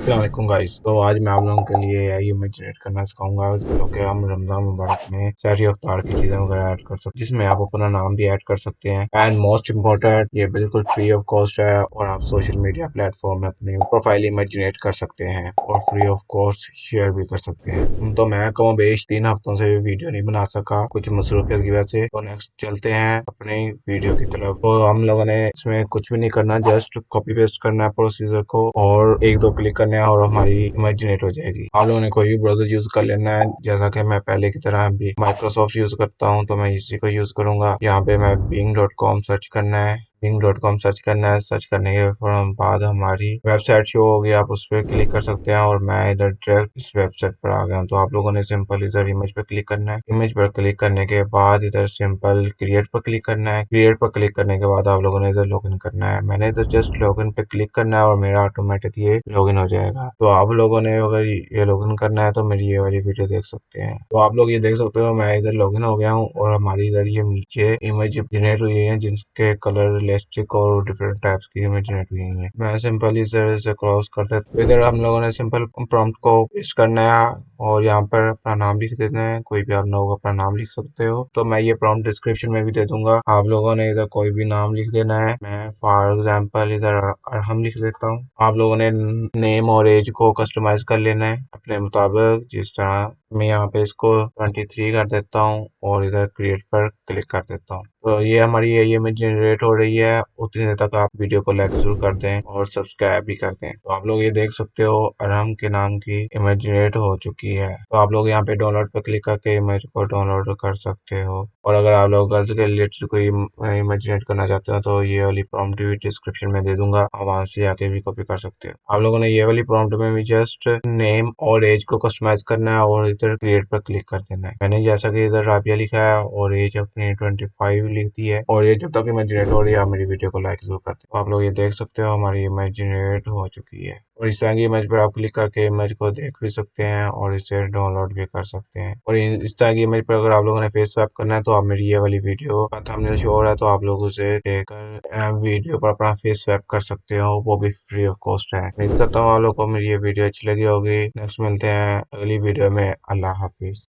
अस्सलाम गाइस। तो आज मैं आप लोगों के लिए एआई इमेज जनरेट करना सिखाऊंगा, जो कि हम रमजान मुबारक में सहरी अफ्तार की चीजें वगैरह ऐड कर सकते हैं, जिसमें आप अपना नाम भी ऐड कर सकते हैं। एंड मोस्ट इम्पोर्टेंट, ये बिल्कुल फ्री ऑफ कॉस्ट है और आप सोशल मीडिया प्लेटफॉर्म में अपनी प्रोफाइल इमेज जनरेट कर सकते हैं और फ्री ऑफ कॉस्ट शेयर भी कर सकते हैं। तो मैं कम बेश 3 हफ्तों से वीडियो नहीं बना सका, कुछ मसरूफियत की वजह से। तो नेक्स्ट चलते हैं अपने वीडियो की तरफ। तो हम लोगों ने इसमें कुछ भी नहीं करना, जस्ट कॉपी पेस्ट करना है प्रोसीजर को और एक दो क्लिक करने हैं और हमारी इमेज जनरेट हो जाएगी। आप लोगों ने कोई भी ब्राउजर यूज कर लेना है, जैसा कि मैं पहले की तरह भी माइक्रोसॉफ्ट यूज करता हूं, तो मैं इसी को यूज करूंगा। यहाँ पे मैं bing.com सर्च करना है, bing.com सर्च करना है। सर्च करने के बाद हमारी वेबसाइट शो होगी, आप उस पर क्लिक कर सकते हैं और मैं इधर डायरेक्ट इस वेबसाइट पर आ गया हूँ। तो आप लोगों ने सिंपल इधर इमेज पर क्लिक करना है। इमेज पर क्लिक करने के बाद इधर सिंपल क्रिएट पर क्लिक करना है। क्रिएट पर क्लिक करने के बाद आप लोगों ने इधर लॉगिन करना है। मैंने इधर जस्ट लॉगिन पे क्लिक करना है और मेरा ऑटोमेटिक ये लॉगिन हो जाएगा। तो आप लोगों ने अगर ये लॉगिन करना है तो मेरी ये वाली वीडियो देख सकते हैं। तो आप लोग ये देख सकते हो, मैं इधर लॉगिन हो गया हूँ और हमारी इधर ये नीचे इमेज जनरेट हुई है, जिनके कलर रियलिस्टिक और डिफरेंट टाइप्स की इमेज जनरेट हुई है। मैं सिंपल इस तरह से क्रॉस करते इधर हम लोगों ने सिंपल प्रॉम्प्ट को पेस्ट करना है और यहाँ पर अपना नाम लिख देना है। कोई भी आप लोग अपना नाम लिख सकते हो, तो मैं ये प्रॉम्प्ट डिस्क्रिप्शन में भी दे दूंगा। आप लोगों ने इधर कोई भी नाम लिख देना है। मैं फॉर एग्जांपल इधर अरहम लिख देता हूँ। आप लोगों ने नेम और एज को कस्टमाइज कर लेना है अपने मुताबिक। जिस तरह मैं यहाँ पे इसको 23 कर देता हूँ और इधर क्रिएट पर क्लिक कर देता हूँ। तो ये हमारी ये इमेज जनरेट हो रही है। उतनी देर तक आप वीडियो को लाइक जरूर कर दें और सब्सक्राइब भी कर दें। तो आप लोग ये देख सकते हो, अरहम के नाम की इमेज जनरेट हो चुकी है। तो आप लोग यहाँ पे डाउनलोड पर क्लिक करके इमेज को डाउनलोड कर सकते हो। और अगर आप लोग गर्ल्स के रिलेटेड कोई इमेज जनरेट करना चाहते हो तो ये वाली प्रॉम्प्ट भी डिस्क्रिप्शन में दे दूंगा, आप वहां से आके भी कॉपी कर सकते हो। आप लोगों ने ये वाली प्रॉम्प्ट में भी जस्ट नेम और एज को कस्टमाइज करना है और इधर क्रिएट पर क्लिक कर देना है। मैंने जैसा कि इधर राबिया लिखा है और एज अपनी 25 लिख दी है और ये जब तक इमेज जनरेट हो रही है आप मेरी वीडियो को लाइक जरूर करते हो। आप लोग ये देख सकते हो हमारी इमेज जनरेट हो चुकी है और इस तरह की इमेज पर आप क्लिक करके इमेज को देख भी सकते हैं और इसे डाउनलोड भी कर सकते हैं। और इस तरह की इमेज पर अगर आप लोगों ने फेस स्वैप करना है तो आप मेरी ये वाली वीडियो का थंबनेल शो हो रहा है, तो आप लोग उसे देखकर वीडियो पर अपना फेस स्वैप कर सकते हो, वो भी फ्री ऑफ कॉस्ट है। उम्मीद करता हूँ आप लोग को मेरी ये वीडियो अच्छी लगी होगी। नेक्स्ट मिलते हैं अगली वीडियो में। अल्लाह हाफिज।